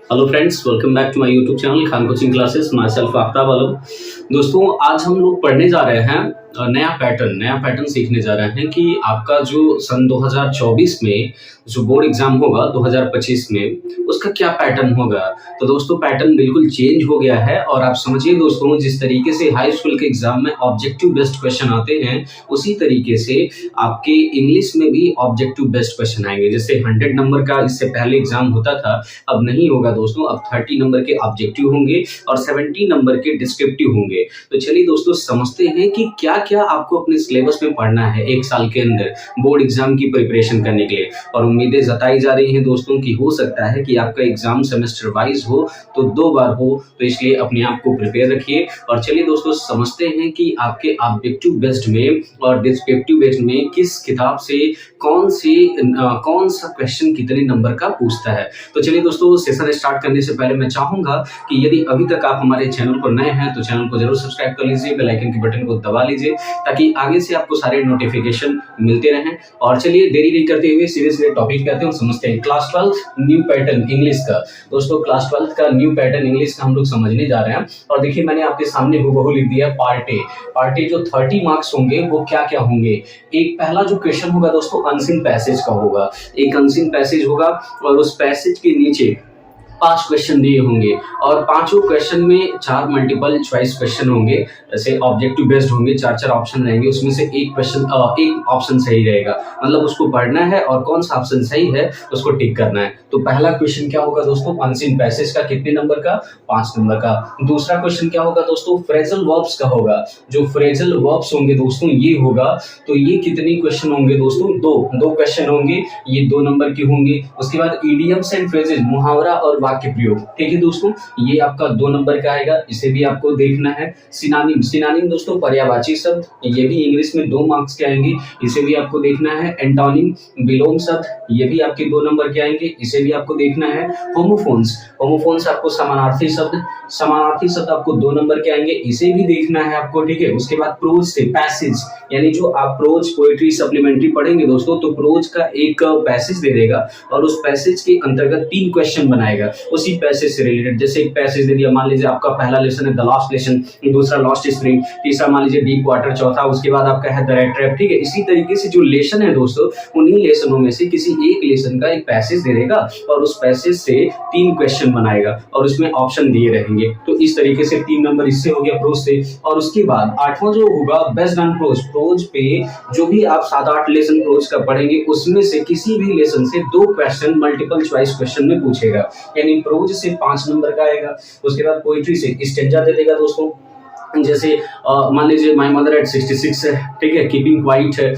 Hello friends, welcome back to my YouTube channel Khan coaching classes. Myself Aftab Alam. दोस्तों, आज हम लोग पढ़ने जा रहे हैं नया पैटर्न सीखने जा रहे हैं कि आपका जो सन 2024 में जो बोर्ड एग्जाम होगा 2025 में, उसका क्या पैटर्न होगा। तो दोस्तों, पैटर्न बिल्कुल चेंज हो गया है। और आप समझिए दोस्तों, जिस तरीके से हाई स्कूल के एग्जाम में ऑब्जेक्टिव बेस्ड क्वेश्चन आते हैं, उसी तरीके से आपके इंग्लिश में भी ऑब्जेक्टिव बेस्ड क्वेश्चन आएंगे। जैसे 100 नंबर का इससे पहले एग्जाम होता था, अब नहीं होगा दोस्तों। अब 30 नंबर के ऑब्जेक्टिव होंगे और 70 नंबर के डिस्क्रिप्टिव होंगे। तो चलिए दोस्तों, समझते हैं कि क्या क्या आपको अपने सिलेबस में पढ़ना है एक साल के अंदर बोर्ड एग्जाम की प्रिपरेशन करने के लिए। और उम्मीदें जताई जा रही हैं दोस्तों कि हो सकता है कि आपका एग्जाम सेमेस्टर वाइज हो तो 2 बार हो, तो इसलिए अपने आप को प्रिपेयर रखिए। और चलिए दोस्तों, समझते हैं कि आपके ऑब्जेक्टिव बेस्ड में और डिस्क्रिप्टिव बेस्ड में किस किताब से कौन सा क्वेश्चन कितने नंबर का पूछता है। तो चलिए दोस्तों, सेशन स्टार्ट करने से पहले मैं चाहूंगा कि यदि अभी तक आप हमारे चैनल पर नए हैं तो चैनल को जरूर सब्सक्राइब कर लीजिए, बेल आइकन के बटन को दबा लीजिए ताकि आगे से आपको सारे नोटिफिकेशन मिलते रहें। और चलिए देरी नहीं करते हुए सीधे टॉपिक पे आते हैं और समझते हैं क्लास 12 न्यू पैटर्न इंग्लिश का। दोस्तों, क्लास 12 का न्यू पैटर्न इंग्लिश का हम लोग समझने जा रहे हैं। और देखिए, मैंने आपके सामने हूबहू लिख दिया पार्ट ए जो 30 मार्क्स होंगे वो क्या क्या होंगे। एक पहला जो क्वेश्चन होगा दोस्तों, अनसीन पैसेज का होगा। एक अनसीन पैसेज होगा और उस पैसेज के नीचे 5 क्वेश्चन दिए होंगे और पांचों क्वेश्चन में 4 मल्टीपल चॉइस क्वेश्चन होंगे। जैसे ऑब्जेक्टिव बेस्ड होंगे, 4 ऑप्शन रहेंगे, उसमें से एक ऑप्शन सही रहेगा। मतलब उसको पढ़ना है और कौन सा ऑप्शन सही है उसको टिक करना है। तो पहला क्वेश्चन क्या होगा दोस्तों, अनसीन पैसेज का। कितने नंबर का? 5 नंबर का। दूसरा क्वेश्चन क्या होगा दोस्तों, फ्रेजल वर्ब्स का होगा। जो फ्रेजल वर्ब्स होंगे दोस्तों, ये होगा। तो ये कितने क्वेश्चन होंगे दोस्तों? 2 क्वेश्चन होंगे, ये 2 नंबर के होंगे। उसके बाद इडियम्स एंड फ्रेजेस, मुहावरा और वाक्य प्रयोग। ठीक है दोस्तों, ये आपका 2 नंबर का आएगा, इसे भी आपको देखना है। सिनोनिम दोस्तों, पर्यायवाची शब्द, ये भी इंग्लिश में 2 मार्क्स के आएंगे, इसे भी आपको देखना है। एंटोनिम, विलोम शब्द, ये भी आपके 2 नंबर के आएंगे, इसे भी आपको देखना है। होमोफोन्स आपको समानार्थी शब्द आपको 2 नंबर के आएंगे, इसे भी देखना है आपको। ठीक है, उसके बाद प्रोज से पैसेज, यानी जो आप प्रोज पोएट्री सप्लीमेंट्री पढ़ेंगे दोस्तों, तो प्रोज का एक पैसेज दे देगा और उस पैसेज के अंतर्गत 3 क्वेश्चन बनाएगा उसी पैसेज से रिलेटेड। जैसे एक पैसेज दे दिया, मान लीजिए आपका पहला लेसन है द लास्ट लेसन, दूसरा लॉस्ट स्प्रिंग, तीसरा मान लीजिए डीप वाटर, चौथा उसके बाद आपका है द रेड ट्रैप। ठीक है, इसी तरीके से जो लेसन है दोस्तों, उन्हीं लेसनों में से किसी एक लेसन का एक पैसेज दे देगा और उस पैसेज से 3 क्वेश्चन बनाएगा और उसमें ऑप्शन दिए रहेंगे। तो इस तरीके से 3 नंबर इससे हो गया प्रोज से। और उसके बाद 8वां जो होगा बेस्ड ऑन प्रोज पे जो भी आप 7-8 लेसन प्रोज का पढ़ेंगे, उसमें से किसी भी लेसन से 2 क्वेश्चन मल्टीपल चॉइस क्वेश्चन में पूछेगा, यानी प्रोज से 5 नंबर का आएगा। उसके बाद पोइट्री से स्टेंजा दे देगा दोस्तों। जैसे मान लीजिए माय मदर एट 66 है, ठीक है, कीपिंग क्वाइट है।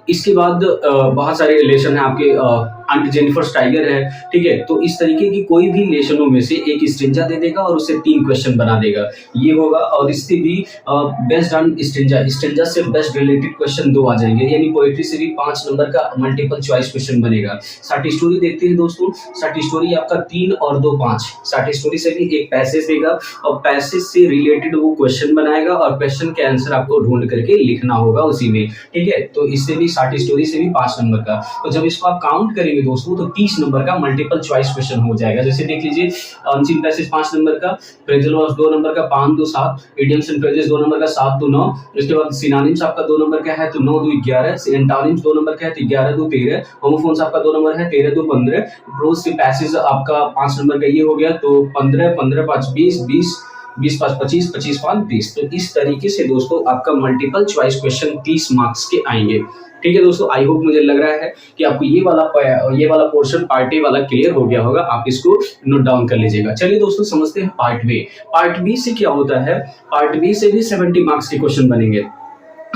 इसके बाद बहुत सारे रिलेशन है आपके, आंट जेनिफर टाइगर है। ठीक है, तो इस तरीके की कोई भी लेशनों में से एक स्टेंजा दे देगा और उससे 3 क्वेश्चन बना देगा, ये होगा। और इससे भी बेस्ड ऑन स्टेंजा से बेस्ट रिलेटेड क्वेश्चन 2 आ जाएंगे, यानी पोएट्री से भी 5 नंबर का मल्टीपल चॉइस क्वेश्चन बनेगा। शॉर्ट स्टोरी देखते हैं दोस्तों। शॉर्ट स्टोरी आपका 3 और 2 5। शॉर्ट स्टोरी से भी एक पैसेज देगा और पैसेज से रिलेटेड वो क्वेश्चन बनाएगा और क्वेश्चन के आंसर आपको ढूंढ करके लिखना होगा उसी में। ठीक है, तो इससे भी शॉर्ट स्टोरी से भी 5 नंबर का। तो जब इसको आप काउंट करेंगे दोस्तों, तो 30 नंबर का मल्टीपल चॉइस क्वेश्चन हो जाएगा। जैसे देख लीजिए, अनसीन पैसेज 5 नंबर का, फ्रेजल वर्ब्स 2 नंबर का, 5 2 7, इडियम्स एंड फ्रेजेस 2 नंबर का, 7 2 9। इसके बाद सिनोनिम्स आपका 2 नंबर का है, तो 9 2 11। एंटोनिम्स 2 नंबर का है, तो 11 2 13। होमोफोन्स आपका 2 नंबर है, 13 2 15। प्रोज से पैसेज आपका 5 नंबर का ये हो गया, तो 15 15 5 20 20 20 5 25 25 5 30। तो इस तरीके से दोस्तों आपका मल्टीपल चॉइस क्वेश्चन 30 मार्क्स के आएंगे। ठीक है दोस्तों, आई होप मुझे लग रहा है कि आपको ये वाला पोर्शन पार्ट ए वाला क्लियर हो गया होगा। आप इसको नोट डाउन कर लीजिएगा। चलिए दोस्तों, समझते हैं पार्ट बी। पार्ट बी से क्या होता है, पार्ट बी से भी 70 मार्क्स के क्वेश्चन बनेंगे।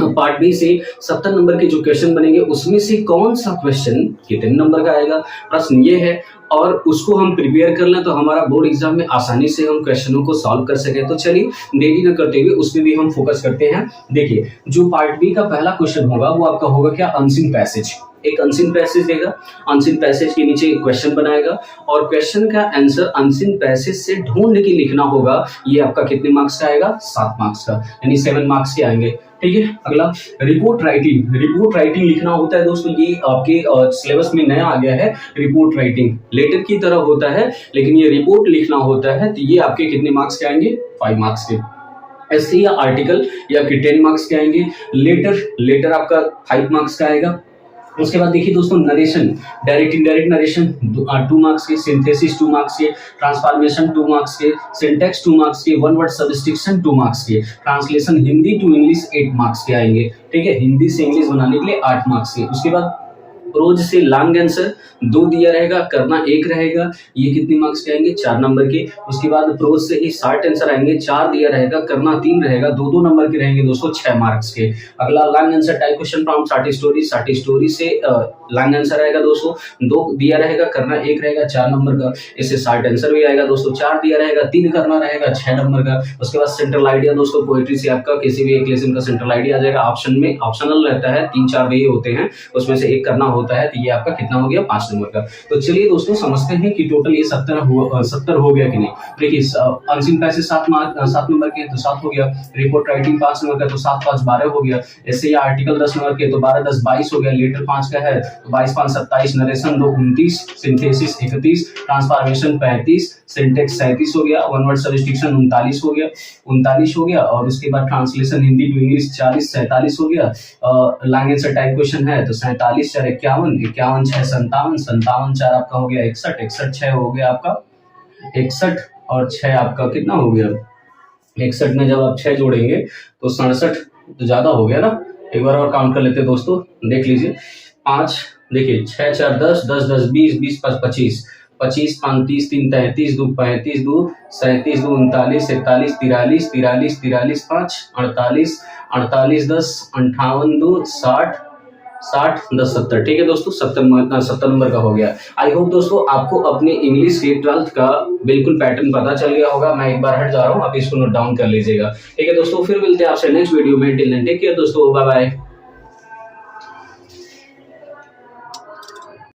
पार्ट बी से 70 नंबर के जो क्वेश्चन बनेंगे, उसमें से कौन सा क्वेश्चन कितने नंबर का आएगा, प्रश्न ये है। और उसको हम प्रिपेयर कर लें तो हमारा बोर्ड एग्जाम में आसानी से हम क्वेश्चनों को सॉल्व कर सके। तो चलिए देरी न करते हुए उसमें भी हम फोकस करते हैं। देखिए, जो पार्ट बी का पहला क्वेश्चन होगा वो आपका होगा क्या, अनसीन पैसेज। एक अनसीन पैसेज देगा, अनसीन पैसेज के नीचे क्वेश्चन बनाएगा और क्वेश्चन का आंसर अनसीन पैसेज से ढूंढ के लिखना होगा। ये आपका कितने मार्क्स का आएगा, 7 मार्क्स का, यानी 7 मार्क्स के आएंगे। ठीक है। अगला रिपोर्ट राइटिंग। रिपोर्ट राइटिंग लिखना होता है दोस्तों, ये आपके सिलेबस में नया आ गया है। रिपोर्ट राइटिंग लेटर की तरह होता है, लेकिन ये रिपोर्ट लिखना होता है। तो ये आपके कितने मार्क्स के आएंगे? 5 मार्क्स के। ऐसे या आर्टिकल या कि 10 मार्क्स के आएंगे। लेटर आपका 5 मार्क्स का आएगा। उसके बाद देखिए दोस्तों, narration, direct indirect narration 2 marks के, सिंथेसिस 2 मार्क्स के, ट्रांसफॉर्मेशन 2 मार्क्स के, सिंटेक्स 2 मार्क्स के, वन वर्ड सब्स्टिट्यूशन 2 मार्क्स के, translation Hindi to English 8 marks के आएंगे। ठीक है, हिंदी से इंग्लिश बनाने के लिए 8 मार्क्स के। उसके बाद प्रोज से लॉन्ग आंसर 2 दिया रहेगा, करना 1 रहेगा, ये कितने मार्क्स के आएंगे? 4 नंबर के। उसके बाद प्रोज से ही शॉर्ट आंसर आएंगे, 4 दिया रहेगा, करना 3 रहेगा, 2-2 नंबर के रहेंगे दोस्तों, 6 मार्क्स के। अगला long answer type question from short story से लॉन्ग आंसर आएगा दोस्तों, 2 दिया रहेगा, करना 1 रहेगा, 4 नंबर का। इससे शॉर्ट आंसर भी आएगा दोस्तों, 4 दिया रहेगा, 3 करना रहेगा, 6 नंबर का। उसके बाद सेंट्रल आइडिया दोस्तों, पोएट्री से आपका किसी भी एक लेसन का सेंट्रल आइडिया आ जाएगा। ऑप्शन में ऑप्शनल रहता है, 3-4 वही होते हैं, उसमें से एक करना होता है। तो ये आपका कितना हो गया? 5 नंबर का। तो चलिए दोस्तों समझते हैं कि टोटल ये 70 हो गया कि नहीं। देखिए, अनसीन पैसेज 7 नंबर के, तो 7 हो गया। रिपोर्ट राइटिंग 5 नंबर का, तो 7-5 12 हो गया। ऐसे या आर्टिकल 10 नंबर के, तो 12-10 22 हो गया। लेटर 5 का है, तो 22-5 27, नरेशन 2 29, सिंथेसिस 31, ट्रांसफॉर्मेशन 35, सिंटेक्स 37 हो गया, वन वर्ड सब्स्टिट्यूशन 39 हो गया। और उसके बाद ट्रांसलेशन हिंदी टू इंग्लिश 40 47 हो गया। लॉन्ग आंसर टाइप क्वेश्चन है, तो 47 4 51, 51 6 57, 57 4 आपका हो गया 61, 61 6 हो गया आपका 61, और 6 आपका कितना हो गया? 61 में जब आप 6 जोड़ेंगे तो 67, तो ज्यादा हो गया ना। एक बार और काउंट कर लेते हैं दोस्तों, देख लीजिए। 5, देखिए 6 4 10, 10 10 20, 20 5 25, 25 5 30 3 33, 2 35, 2 37, 2 39, 41 43, 43 43 5 48, 48 10 58, 2 60, 60 10 70। ठीक है दोस्तों, 70 नंबर का हो गया। आई होप दोस्तों आपको अपने इंग्लिश के 12th का बिल्कुल पैटर्न पता चल गया होगा। मैं एक बार हट जा रहा हूँ, आप इसको नोट डाउन कर लीजिएगा। ठीक है दोस्तों, फिर मिलते हैं आपसे नेक्स्ट वीडियो में। टिल देन टेक केयर दोस्तों, बाय बाय।